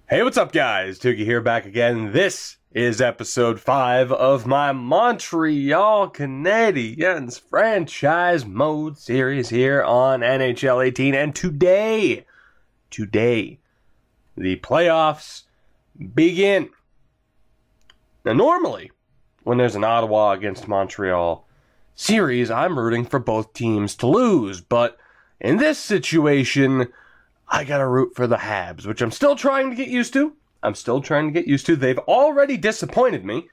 Hey, what's up, guys? Tuki here, back again. This is episode 5 of my Montreal Canadiens franchise mode series here on NHL 18. And today, the playoffs begin. Now, normally, when there's an Ottawa against Montreal series, I'm rooting for both teams to lose. But in this situation, I gotta root for the Habs, which I'm still trying to get used to. They've already disappointed me.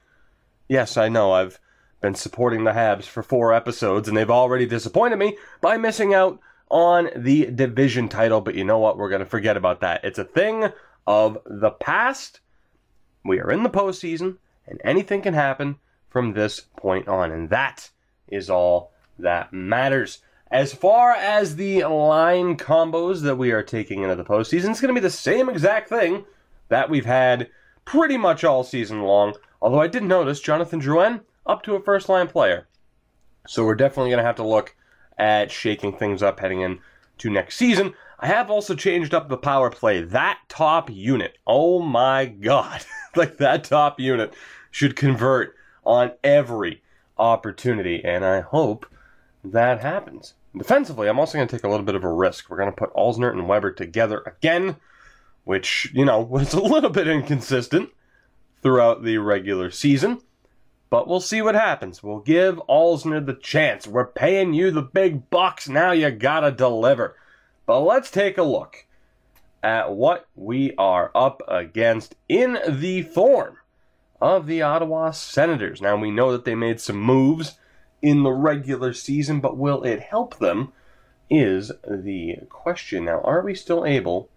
Yes, I know, I've been supporting the Habs for 4 episodes, and they've already disappointed me by missing out on the division title. But you know what? We're gonna forget about that. It's a thing of the past. We are in the postseason, and anything can happen from this point on, and that is all that matters. As far as the line combos that we are taking into the postseason, it's going to be the same exact thing that we've had pretty much all season long. Although I did notice Jonathan Drouin up to a first-line player. So we're definitely going to have to look at shaking things up heading into next season. I have also changed up the power play. That top unit, oh my god, like that top unit should convert on every opportunity. And I hope that happens. Defensively, I'm also going to take a little bit of a risk. We're going to put Alzner and Weber together again, which, you know, was a little bit inconsistent throughout the regular season. But we'll see what happens. We'll give Alzner the chance. We're paying you the big bucks. Now you gotta deliver. But let's take a look at what we are up against in the form of the Ottawa Senators. Now, we know that they made some moves in the regular season, but will it help them is the question. Now, are we still able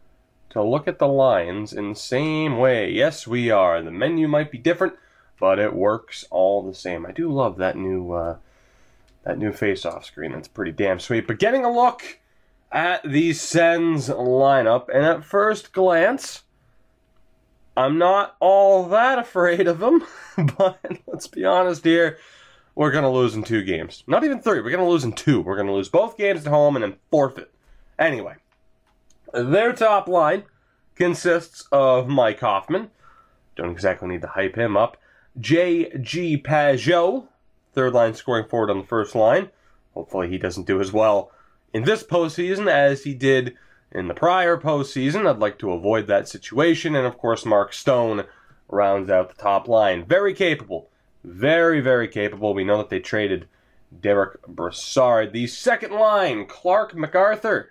to look at the lines in the same way? Yes, we are. The menu might be different, but it works all the same. I do love that new face-off screen. That's pretty damn sweet. But getting a look at the Sens lineup, and at first glance, I'm not all that afraid of them, but let's be honest here. We're going to lose in 2 games. Not even 3. We're going to lose in 2. We're going to lose both games at home and then forfeit. Anyway, their top line consists of Mike Hoffman. Don't exactly need to hype him up. J.G. Pajot, third line scoring forward on the first line. Hopefully he doesn't do as well in this postseason as he did in the prior postseason. I'd like to avoid that situation. And, of course, Mark Stone rounds out the top line. Very capable. Very, very capable. We know that they traded Derek Brassard. The second line, Clark MacArthur,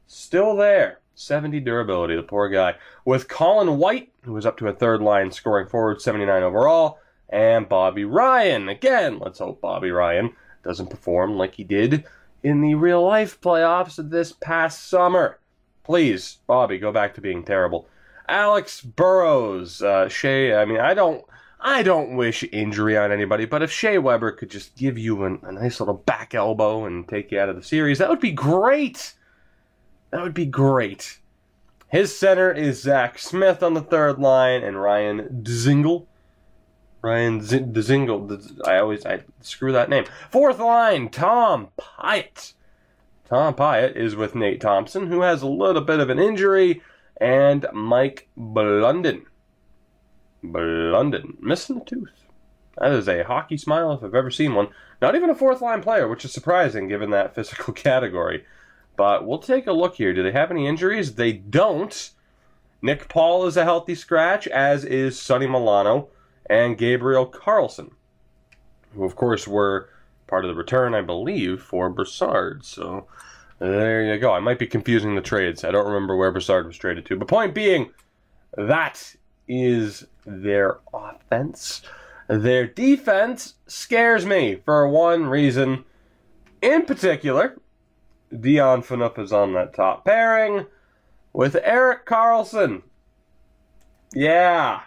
still there. 70 durability, the poor guy. With Colin White, who was up to a third line scoring forward, 79 overall. And Bobby Ryan. Again, let's hope Bobby Ryan doesn't perform like he did in the real-life playoffs this past summer. Please, Bobby, go back to being terrible. Alex Burrows. Shea, I don't wish injury on anybody, but if Shea Weber could just give you a nice little back elbow and take you out of the series, that would be great. That would be great. His center is Zach Smith on the third line and Ryan Dzingel. I screw that name. Fourth line, Tom Pyatt. Tom Pyatt is with Nate Thompson, who has a little bit of an injury, and Mike Blunden. Missing a tooth. That is a hockey smile if I've ever seen one. Not even a fourth-line player, which is surprising given that physical category. But we'll take a look here. Do they have any injuries? They don't. Nick Paul is a healthy scratch, as is Sonny Milano and Gabriel Karlsson, who, of course, were part of the return, I believe, for Brassard. So there you go. I might be confusing the trades. I don't remember where Brassard was traded to. But point being, that is their offense. Their defense scares me for one reason in particular. Dion Phaneuf is on that top pairing with Erik Karlsson. Yeah.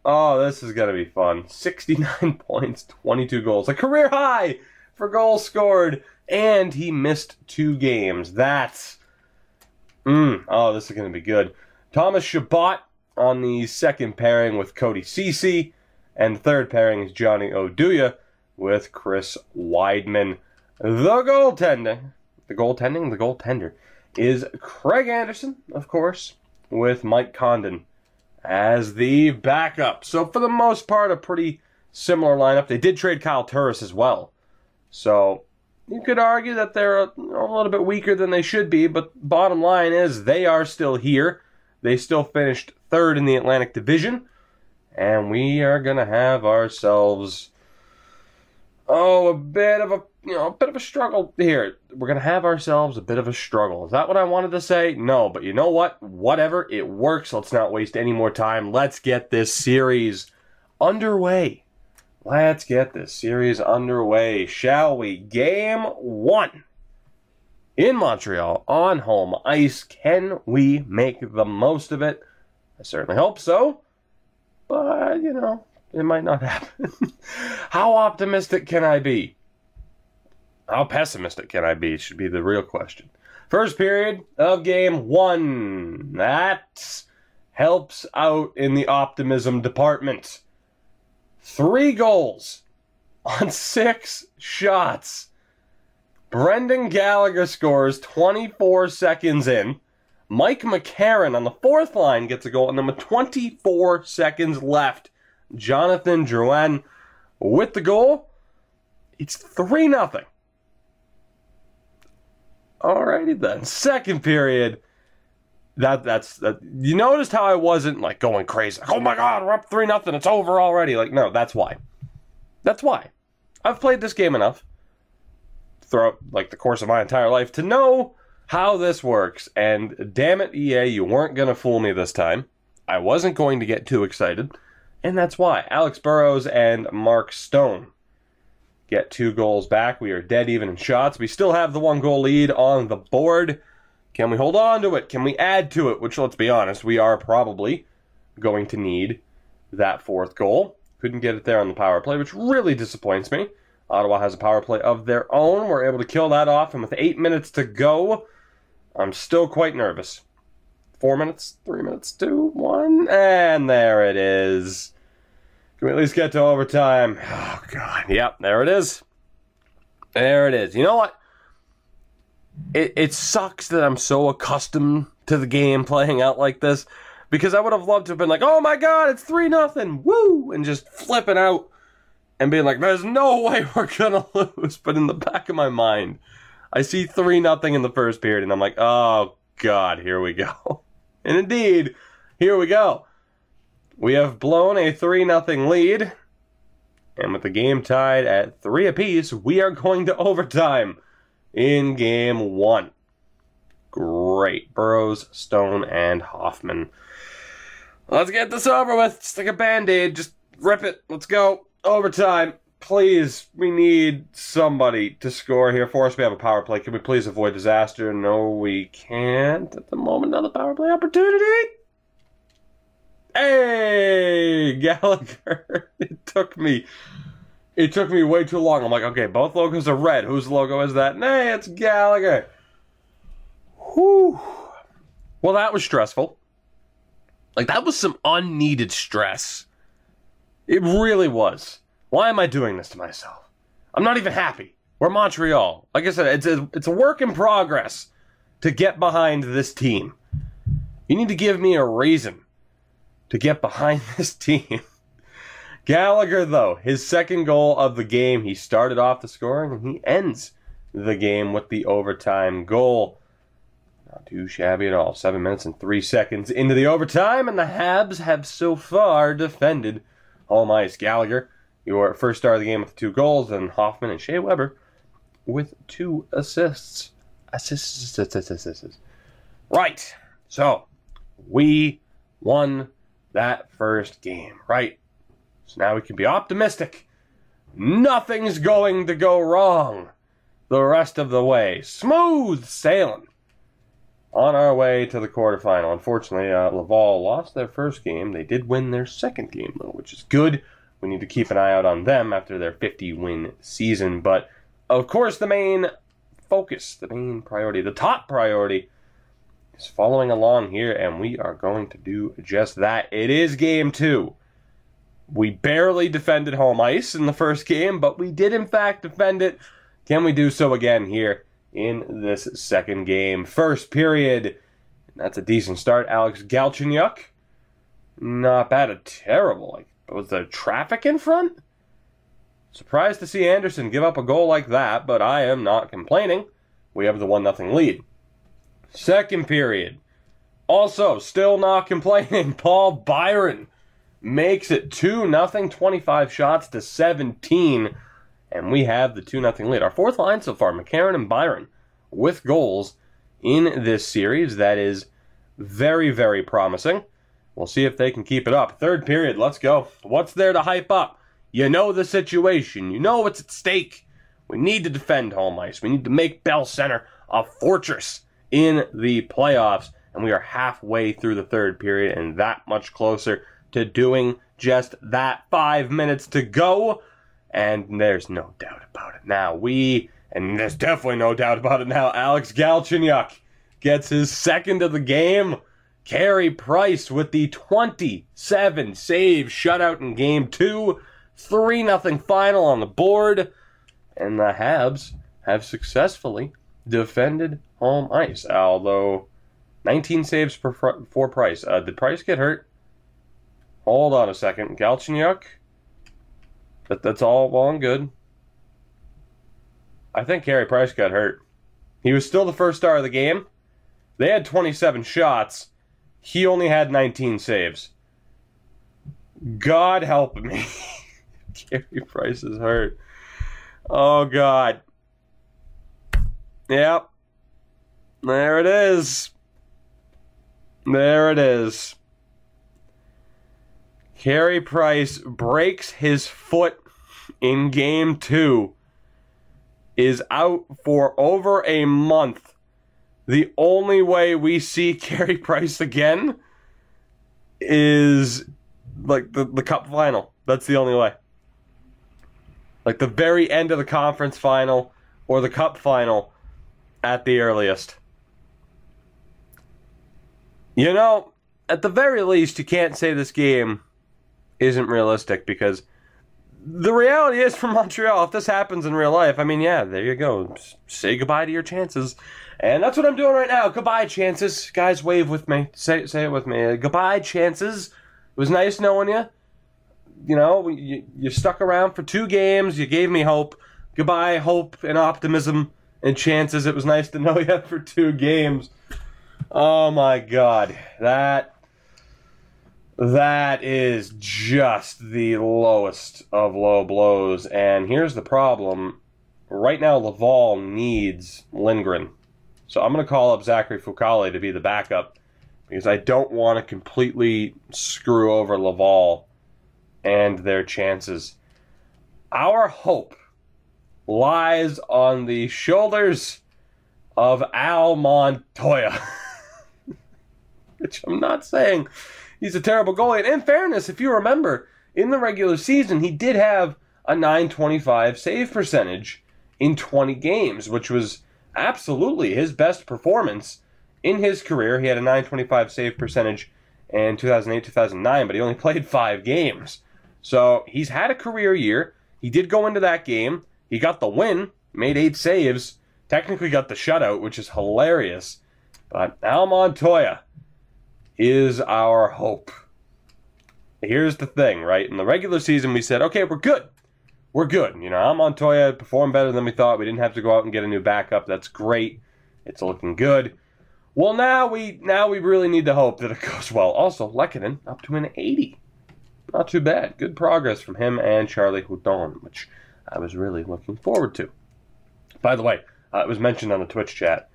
Oh, this is going to be fun. 69 points, 22 goals. A career high for goals scored. And he missed 2 games. That's... Oh, this is going to be good. Thomas Chabot on the second pairing with Cody Ceci, and the third pairing is Johnny Oduya with Chris Weidman. The goaltender is Craig Anderson, of course, with Mike Condon as the backup. So for the most part, a pretty similar lineup. They did trade Kyle Turris as well. So you could argue that they're a little bit weaker than they should be, but bottom line is they are still here. They still finished third in the Atlantic Division, and we are going to have ourselves a bit of a struggle here. We're going to have ourselves a bit of a struggle. Is that what I wanted to say? No, but you know what? Whatever, it works. Let's not waste any more time. Let's get this series underway. Let's get this series underway, shall we? Game 1 in Montreal on home ice. Can we make the most of it? I certainly hope so, but, it might not happen. How optimistic can I be? How pessimistic can I be should be the real question. First period of Game 1. That helps out in the optimism department. 3 goals on 6 shots. Brendan Gallagher scores 24 seconds in. Mike McCarron on the 4th line gets a goal, and then with 24 seconds left, Jonathan Drouin with the goal. It's 3-0. Alrighty then. Second period. That's you noticed how I wasn't going crazy. Oh my god, we're up 3-0. It's over already. No, that's why. That's why. I've played this game enough throughout the course of my entire life to know how this works. And damn it, EA, you weren't gonna fool me this time. I wasn't going to get too excited, and that's why. Alex Burrows and Mark Stone get 2 goals back. We are dead even in shots. We still have the 1-goal lead on the board. Can we hold on to it? Can we add to it? Which, let's be honest, we are probably going to need that 4th goal. Couldn't get it there on the power play, which really disappoints me. Ottawa has a power play of their own. We're able to kill that off, and with 8 minutes to go, I'm still quite nervous. 4 minutes, 3 minutes, 2, 1, and there it is. Can we at least get to overtime? Oh, God. Yep, there it is. There it is. You know what? It sucks that I'm so accustomed to the game playing out like this, because I would have loved to have been like, oh my god, it's 3-0, woo, and just flipping out and being like, there's no way we're gonna lose. But in the back of my mind, I see 3-0 in the first period, and I'm like, oh god, here we go. And indeed, here we go. We have blown a 3-0 lead, and with the game tied at 3 apiece, we are going to overtime in Game 1. Great. Burrows, Stone, and Hoffman. Let's get this over with. Stick a Band-Aid. Just rip it. Let's go. Overtime. Please, we need somebody to score here for us. We have a power play. Can we please avoid disaster? No, we can't at the moment. Another power play opportunity. Hey, Gallagher. It took me way too long. I'm like, okay, both logos are red. Whose logo is that? Nay, it's Gallagher. Whew. Well, that was stressful. That was some unneeded stress. It really was. Why am I doing this to myself? I'm not even happy. We're Montreal. Like I said, it's a work in progress to get behind this team. You need to give me a reason to get behind this team. Gallagher, though, his 2nd goal of the game. He started off the scoring, and he ends the game with the overtime goal. Not too shabby at all. 7 minutes and 3 seconds into the overtime, and the Habs have so far defended home ice. Gallagher, your first star of the game with 2 goals, and Hoffman and Shea Weber with 2 assists. Assists. Right. So, we won that first game, right? So now we can be optimistic. Nothing's going to go wrong the rest of the way. Smooth sailing on our way to the quarterfinal. Unfortunately, Laval lost their first game. They did win their second game, though, which is good. We need to keep an eye out on them after their 50-win season. But, of course, the main focus, the main priority, the top priority is following along here, and we are going to do just that. It is Game 2. We barely defended home ice in the first game, but we did, in fact, defend it. Can we do so again here in this second game? First period. That's a decent start. Alex Galchenyuk not bad. Terrible. Like, was there traffic in front? Surprised to see Anderson give up a goal like that, but I am not complaining. We have the 1-0 lead. Second period. Also, still not complaining. Paul Byron makes it 2-0, 25 shots to 17, and we have the 2-0 lead. Our fourth line so far, McCarron and Byron, with goals in this series. That is very, very promising. We'll see if they can keep it up. Third period, let's go. What's there to hype up? You know the situation. You know what's at stake. We need to defend home ice. We need to make Bell Center a fortress in the playoffs. And we are halfway through the third period and that much closer to doing just that. 5 minutes to go. And there's no doubt about it now. And there's definitely no doubt about it now, Alex Galchenyuk gets his second of the game. Carey Price with the 27 save shutout in Game 2. 3-0 final on the board. And the Habs have successfully defended home ice. Although 19 saves for Price. Did Price get hurt? Hold on a second. Galchenyuk? That's all well and good. I think Carey Price got hurt. He was still the first star of the game. They had 27 shots. He only had 19 saves. God help me. Carey Price is hurt. Oh, God. Yep. There it is. There it is. Carey Price breaks his foot in Game 2. Is out for over a month. The only way we see Carey Price again is like the cup final. That's the only way. Like the very end of the conference final or the cup final at the earliest. You know, at the very least, you can't say this game isn't realistic because the reality is for Montreal, if this happens in real life, I mean, yeah, there you go. Say goodbye to your chances. And that's what I'm doing right now. Goodbye, chances. Guys, wave with me. Say it with me. Goodbye, chances. It was nice knowing you. You know, you stuck around for 2 games. You gave me hope. Goodbye, hope and optimism and chances. It was nice to know you for 2 games. Oh, my God. That is just the lowest of low blows. And here's the problem. Right now, Laval needs Lindgren. So I'm going to call up Zachary Fucale to be the backup because I don't want to completely screw over Laval and their chances. Our hope lies on the shoulders of Al Montoya. Which I'm not saying he's a terrible goalie. And in fairness, if you remember, in the regular season, he did have a .925 save percentage in 20 games, which was absolutely his best performance in his career. He had a .925 save percentage in 2008-2009, but he only played 5 games. So he's had a career year. He did go into that game. He got the win, made 8 saves, technically got the shutout, which is hilarious. But Al Montoya is our hope. Here's the thing, right? In the regular season, we said, okay, we're good. We're good. You know, Al Montoya performed better than we thought. We didn't have to go out and get a new backup. That's great. It's looking good. Well, now we really need to hope that it goes well. Also, Lehkonen up to an 80. Not too bad. Good progress from him and Charlie Hudon, which I was really looking forward to. By the way, it was mentioned on the Twitch chat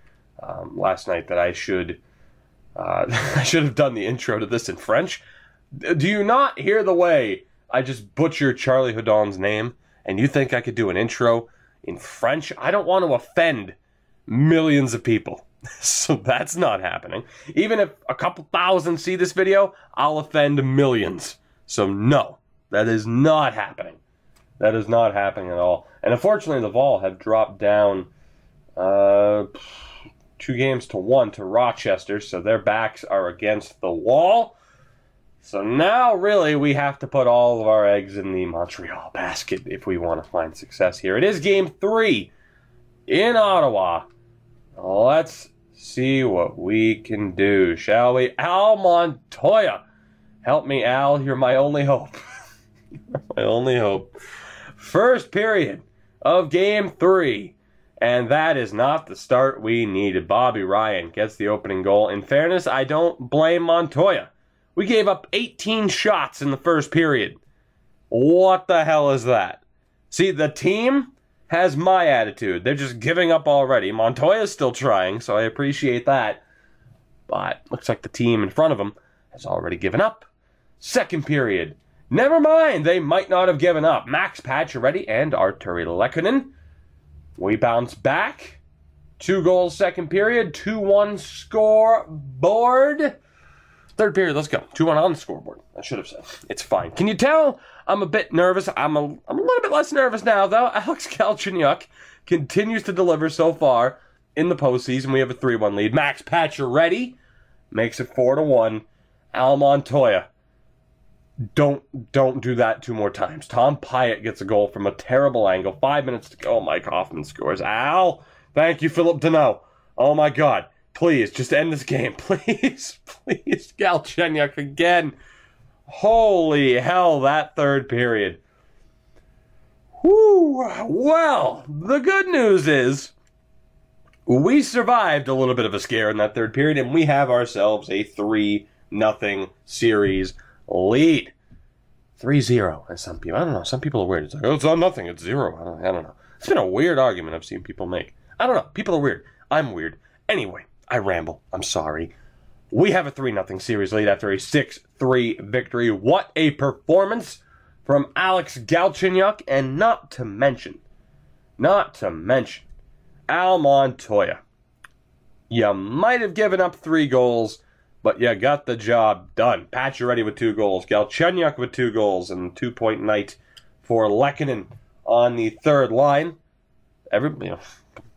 last night that I should have done the intro to this in French. Do you not hear the way I just butcher Charlie Hudon's name? And you think I could do an intro in French? I don't want to offend millions of people. So that's not happening. Even if a couple thousand see this video, I'll offend millions. So no, that is not happening. That is not happening at all. And unfortunately, the Vol have dropped down 2 games to 1 to Rochester, so their backs are against the wall. So now, really, we have to put all of our eggs in the Montreal basket if we want to find success here. It is Game 3 in Ottawa. Let's see what we can do, shall we? Al Montoya Help me, Al. You're my only hope. My only hope. First period of Game 3. And that is not the start we needed. Bobby Ryan gets the opening goal. In fairness, I don't blame Montoya. We gave up 18 shots in the first period. What the hell is that? See, the team has my attitude. They're just giving up already. Montoya's still trying, so I appreciate that. But looks like the team in front of him has already given up. Second period. Never mind, they might not have given up. Max Pacioretty and Arturi Lehkonen. We bounce back. 2 goals second period. 2-1 scoreboard. Third period, let's go. 2-1 on the scoreboard. I should have said. It's fine. Can you tell I'm a bit nervous? I'm a little bit less nervous now, though. Alex Galchenyuk continues to deliver so far in the postseason. We have a 3-1 lead. Max Pacioretty makes it 4-1. Al Montoya. Don't do that 2 more times. Tom Pyatt gets a goal from a terrible angle. 5 minutes to go. Mike Hoffman scores. Al, thank you, Philip Deneau. Oh my God. Please, just end this game. Please, please. Galchenyuk again. Holy hell, that third period. Whew. Well, the good news is we survived a little bit of a scare in that third period, and we have ourselves a 3-0 series lead. 3-0, as some people. I don't know. Some people are weird. It's like, oh, it's not nothing. It's 0. I don't know. It's been a weird argument I've seen people make. I don't know. People are weird. I'm weird. Anyway, I ramble. I'm sorry. We have a 3-0 series lead after a 6-3 victory. What a performance from Alex Galchenyuk, and not to mention, Al Montoya. You might have given up 3 goals, but you got the job done. Pacioretty with 2 goals. Galchenyuk with 2 goals. And 2-point night for Lehkonen on the third line.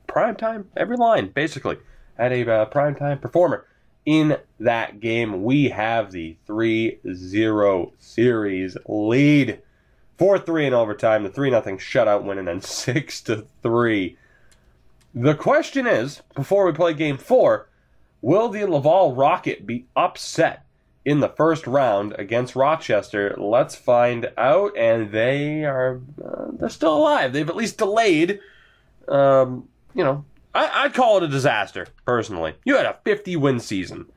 Prime time, every line, basically, had a prime time performer in that game. We have the 3-0 series lead. 4-3 in overtime. The 3-0 shutout win, and then 6-3. The question is, before we play Game 4, will the Laval Rocket be upset in the first round against Rochester? Let's find out. And they're still alive. They've at least delayed. I'd call it a disaster, personally. You had a 50-win season.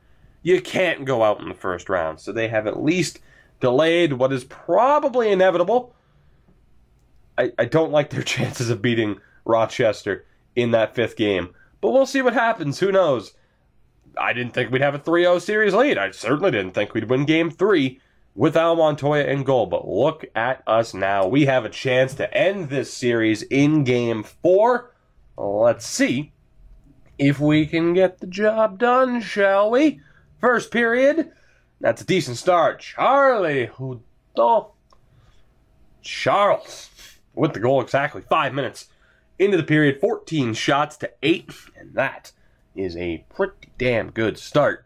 You can't go out in the first round. So they have at least delayed what is probably inevitable. I don't like their chances of beating Rochester in that 5th game. But we'll see what happens. Who knows? I didn't think we'd have a 3-0 series lead. I certainly didn't think we'd win Game 3 with Al Montoya in goal. But look at us now. We have a chance to end this series in Game 4. Let's see if we can get the job done, shall we? First period. That's a decent start. Charles with the goal exactly 5 minutes into the period. 14 shots to 8. And that is a pretty damn good start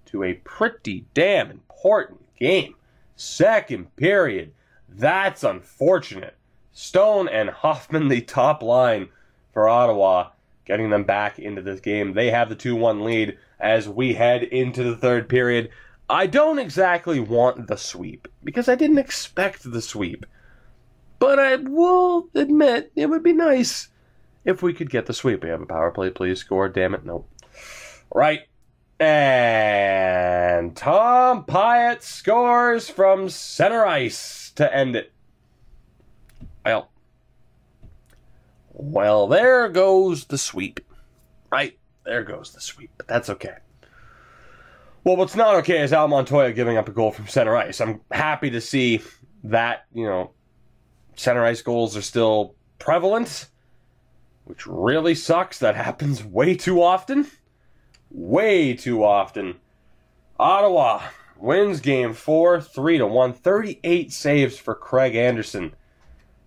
to a pretty damn important game. Second period. That's unfortunate. Stone and Hoffman, the top line for Ottawa, getting them back into this game. They have the 2-1 lead as we head into the third period. I don't exactly want the sweep, because I didn't expect the sweep. But I will admit, it would be nice if we could get the sweep. We have a power play, please score. Damn it, nope. Right. And Tom Pyatt scores from center ice to end it. Well, there goes the sweep. Right? There goes the sweep. But that's okay. Well, what's not okay is Al Montoya giving up a goal from center ice. I'm happy to see that, center ice goals are still prevalent, which really sucks. That happens way too often. Way too often. Ottawa wins Game 4, 3-1. 38 saves for Craig Anderson.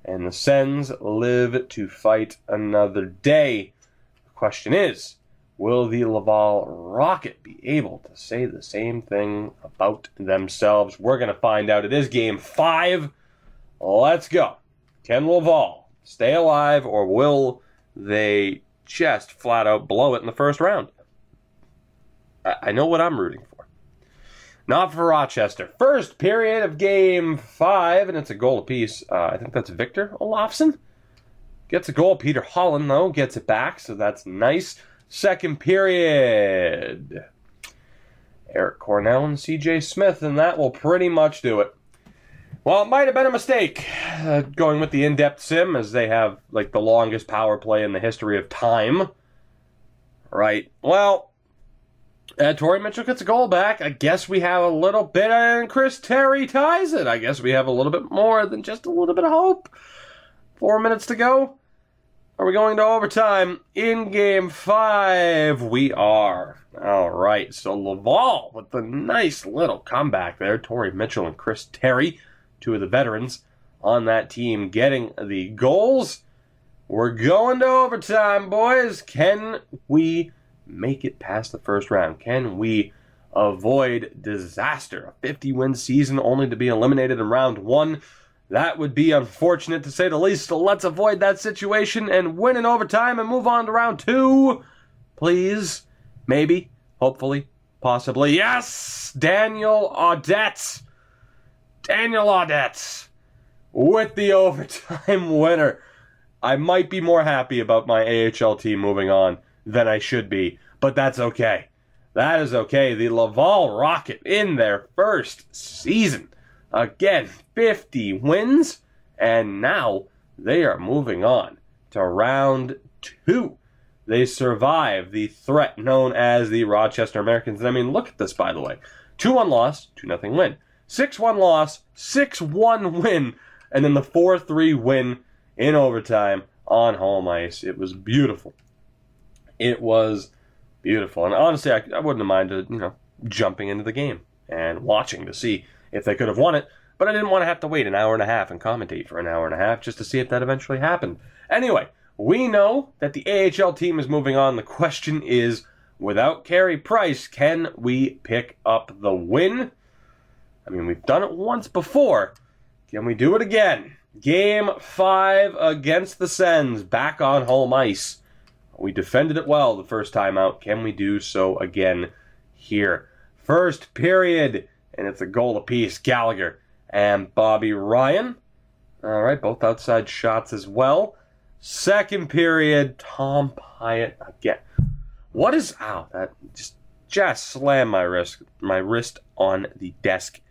And the Sens live to fight another day. The question is, will the Laval Rocket be able to say the same thing about themselves? We're going to find out. It is Game 5. Let's go. Can Laval stay alive, or will they just flat out blow it in the first round? I know what I'm rooting for. Not for Rochester. First period of Game 5, and it's a goal apiece. I think that's Victor Olofsson. Gets a goal. Peter Holland, though, gets it back, so that's nice. Second period. Erik Karlsson and CJ Smith, and that will pretty much do it. Well, it might have been a mistake going with the in-depth sim, as they have like the longest power play in the history of time. Right. Well, Torrey Mitchell gets a goal back. I guess we have a little bit, and Chris Terry ties it. I guess we have a little bit more than just a little bit of hope. 4 minutes to go. Are we going to overtime? In Game 5, we are. All right, so Laval with the nice little comeback there. Torrey Mitchell and Chris Terry, two of the veterans on that team, getting the goals. We're going to overtime, boys. Can we make it past the first round? Can we avoid disaster? A 50-win season only to be eliminated in round 1. That would be unfortunate, to say the least. So let's avoid that situation and win in overtime and move on to round 2. Please. Maybe. Hopefully. Possibly. Yes! Daniel Audette. Daniel Audette with the overtime winner. I might be more happy about my AHL team moving on than I should be, but that's okay. That is okay. The Laval Rocket in their first season. Again, 50 wins, and now they are moving on to round 2. They survive the threat known as the Rochester Americans. And I mean, look at this, by the way. 2-1 loss, 2-0 win. 6-1 loss, 6-1 win, and then the 4-3 win in overtime on home ice. It was beautiful. It was beautiful. And honestly, I wouldn't have minded, jumping into the game and watching to see if they could have won it, but I didn't want to have to wait an hour and a half and commentate for an hour and a half just to see if that eventually happened. Anyway, we know that the AHL team is moving on. The question is, without Carey Price, can we pick up the win? I mean, we've done it once before. Can we do it again? Game 5 against the Sens, back on home ice. We defended it well the first time out. Can we do so again here? First period, and it's a goal apiece. Gallagher and Bobby Ryan. All right, both outside shots as well. Second period, Tom Pyatt again. What is... Ow, that just slammed my wrist on the desk.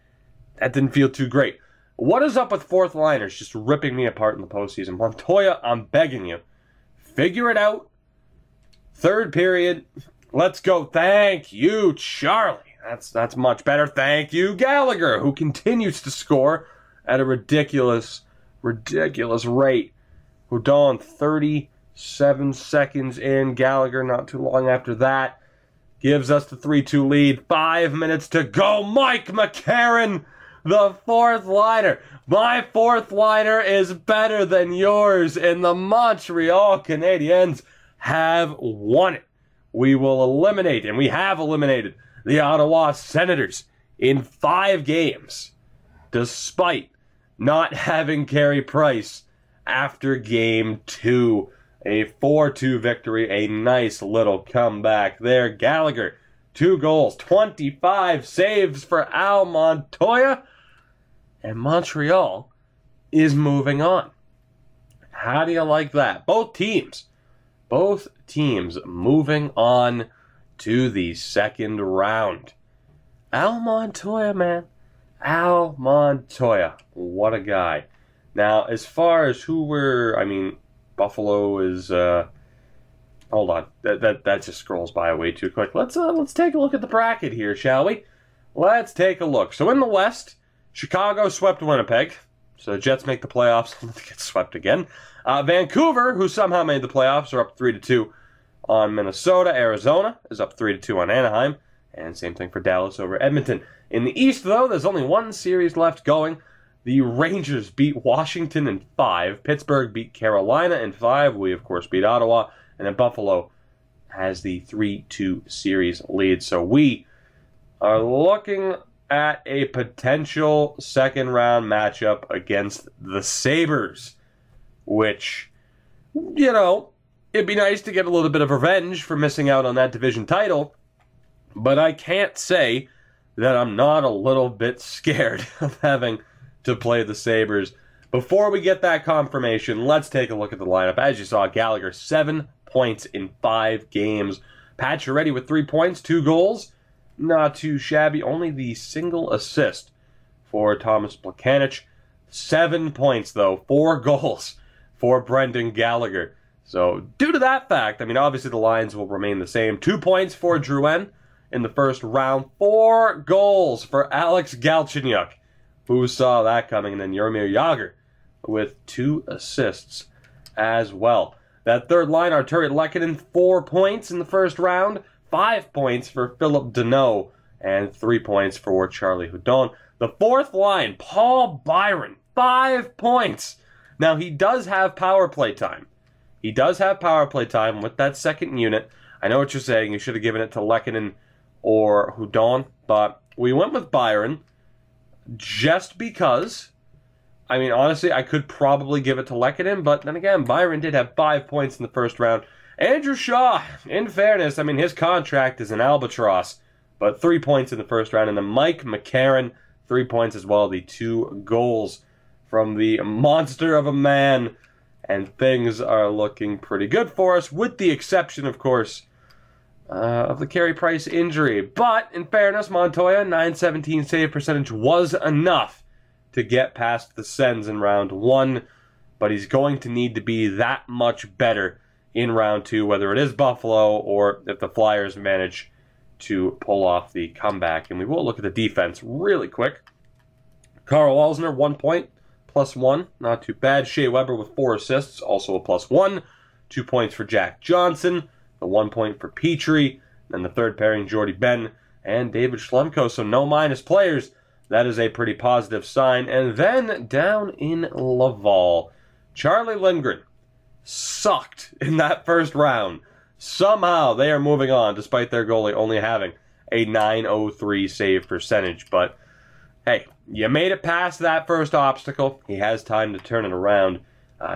That didn't feel too great. What is up with fourth liners just ripping me apart in the postseason? Montoya, I'm begging you. Figure it out. Third period. Let's go. Thank you, Charlie. That's much better. Thank you, Gallagher, who continues to score at a ridiculous rate. Houdon, 37 seconds in. Gallagher, not too long after that, gives us the 3-2 lead. 5 minutes to go. Mike McCarron, the fourth liner. My fourth liner is better than yours, and the Montreal Canadiens have won it. We will eliminate, and we have eliminated, the Ottawa Senators in 5 games, despite not having Carey Price after Game 2. A 4-2 victory, a nice little comeback there. Gallagher, 2 goals, 25 saves for Al Montoya, and Montreal is moving on. How do you like that? Both teams moving on to the second round. Al Montoya, man. Al Montoya. What a guy. Now, as far as Buffalo is, hold on. That just scrolls by way too quick. Let's take a look at the bracket here, shall we? Let's take a look. So in the West, Chicago swept Winnipeg. So the Jets make the playoffs and they get swept again. Vancouver, who somehow made the playoffs, are up 3-2 on Minnesota. Arizona is up 3-2 on Anaheim. And same thing for Dallas over Edmonton. In the East, though, there's only one series left going. The Rangers beat Washington in 5. Pittsburgh beat Carolina in 5. We, of course, beat Ottawa. And then Buffalo has the 3-2 series lead. So we are looking at a potential second-round matchup against the Sabres, which, it'd be nice to get a little bit of revenge for missing out on that division title, but I can't say that I'm not a little bit scared of having to play the Sabres. Before we get that confirmation, let's take a look at the lineup. As you saw, Gallagher, 7 points in 5 games. Pacioretty with 3 points, 2 goals. Not too shabby. Only the single assist for Thomas Plekanec. 7 points, though. 4 goals for Brendan Gallagher. So, due to that fact, I mean, obviously the lines will remain the same. 2 points for Drouin in the first round. 4 goals for Alex Galchenyuk. Who saw that coming? And then Jaromir Jagr with 2 assists as well. That third line, Arturi Lehkonen, 4 points in the first round. 5 points for Philip Deneau. And 3 points for Charlie Hudon. The fourth line, Paul Byron, 5 points. Now, he does have power play time. He does have power play time with that second unit. I know what you're saying. You should have given it to Lehkonen or Hudon. But we went with Byron just because. I mean, honestly, I could probably give it to Lehkonen. But then again, Byron did have 5 points in the first round. Andrew Shaw, in fairness, I mean, his contract is an albatross. But 3 points in the first round. And then Mike McCarron, 3 points as well. The 2 goals from the monster of a man. And things are looking pretty good for us, with the exception, of course, of the Carey Price injury. But, in fairness, Montoya, 917 save percentage was enough to get past the Sens in round 1. But he's going to need to be that much better in round 2, whether it is Buffalo or if the Flyers manage to pull off the comeback. And we will look at the defense really quick. Carl Walsner, 1 point. +1, not too bad. Shea Weber with 4 assists, also a +1. 2 points for Jack Johnson, the 1 point for Petrie, and the third pairing, Jordy Ben and David Schlemko. So no minus players. That is a pretty positive sign. And then down in Laval, Charlie Lindgren sucked in that first round. Somehow they are moving on, despite their goalie only having a .903 save percentage. But hey, you made it past that first obstacle. He has time to turn it around.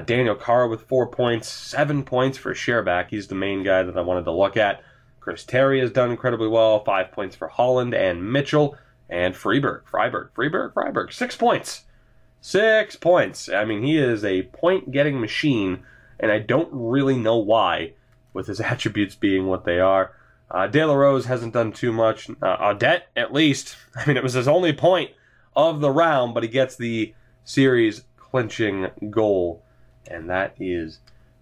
Daniel Carr with 4 points, 7 points for Sherback. He's the main guy that I wanted to look at. Chris Terry has done incredibly well. 5 points for Holland and Mitchell. And Freiberg, 6 points. 6 points. I mean, he is a point-getting machine, and I don't really know why, with his attributes being what they are. De La Rose hasn't done too much. Audette, at least. I mean, it was his only point of the round, but he gets the series-clinching goal. And that is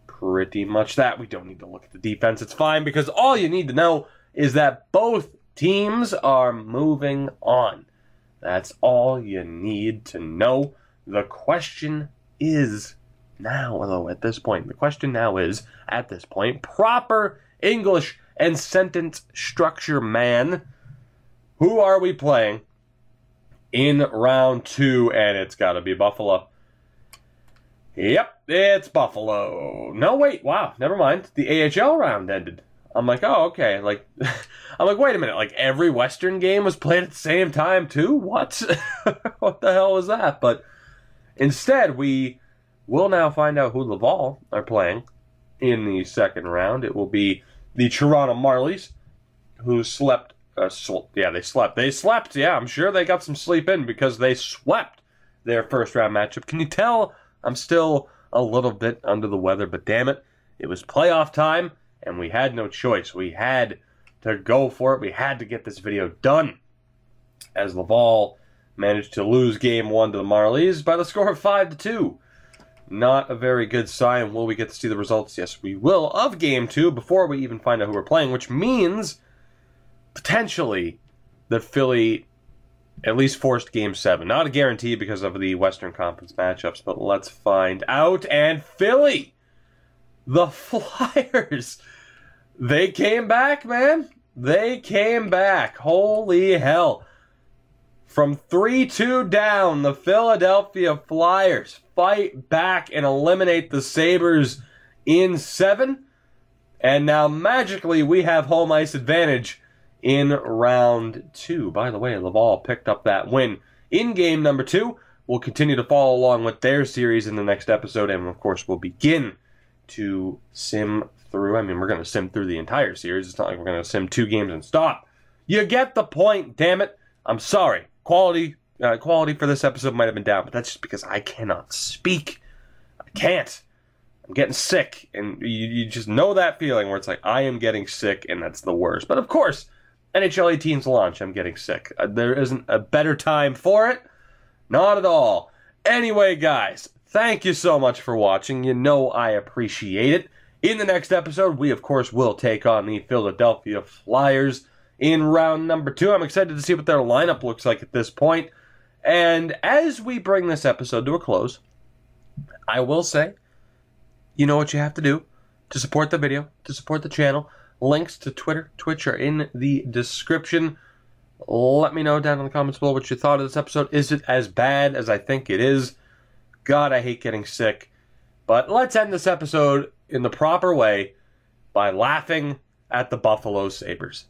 pretty much that. We don't need to look at the defense. It's fine, because all you need to know is that both teams are moving on. That's all you need to know. The question is now, although at this point, the question now is, at this point, proper English and sentence structure, man. Who are we playing in round 2? And it's got to be Buffalo. Yep, it's Buffalo. No, wait, wow, never mind. The AHL round ended. I'm like, oh, okay. Like, I'm like, wait a minute. Like, every Western game was played at the same time, too? What? What the hell was that? But instead, we will now find out who Laval are playing in the second round. It will be the Toronto Marlies, who slept. They slept. They slept. Yeah, I'm sure they got some sleep in because they swept their first round matchup. Can you tell I'm still a little bit under the weather? But damn it, it was playoff time, and we had no choice. We had to go for it. We had to get this video done. As Laval managed to lose Game 1 to the Marlies by the score of 5-2. Not a very good sign. Will we get to see the results? Yes, we will, of Game 2 before we even find out who we're playing, which means potentially that Philly at least forced Game 7. Not a guarantee because of the Western Conference matchups, but let's find out. And Philly, the Flyers, they came back, man. They came back. Holy hell. From 3-2 down, the Philadelphia Flyers fight back and eliminate the Sabres in 7. And now, magically, we have home ice advantage in round 2. By the way, Laval picked up that win in game number 2. We'll continue to follow along with their series in the next episode. And, of course, we'll begin to sim through. I mean, we're going to sim through the entire series. It's not like we're going to sim 2 games and stop. You get the point, damn it. I'm sorry. Quality for this episode might have been down, but that's just because I cannot speak. I can't. I'm getting sick, and you just know that feeling where it's like, I am getting sick, and that's the worst. But of course, NHL 18's launch, I'm getting sick. There isn't a better time for it. Not at all. Anyway, guys, thank you so much for watching. You know I appreciate it. In the next episode, we, of course, will take on the Philadelphia Flyers in round number 2. I'm excited to see what their lineup looks like at this point. And as we bring this episode to a close, I will say, you know what you have to do to support the video, to support the channel. Links to Twitter, Twitch are in the description. Let me know down in the comments below what you thought of this episode. Is it as bad as I think it is? God, I hate getting sick. But let's end this episode in the proper way by laughing at the Buffalo Sabres.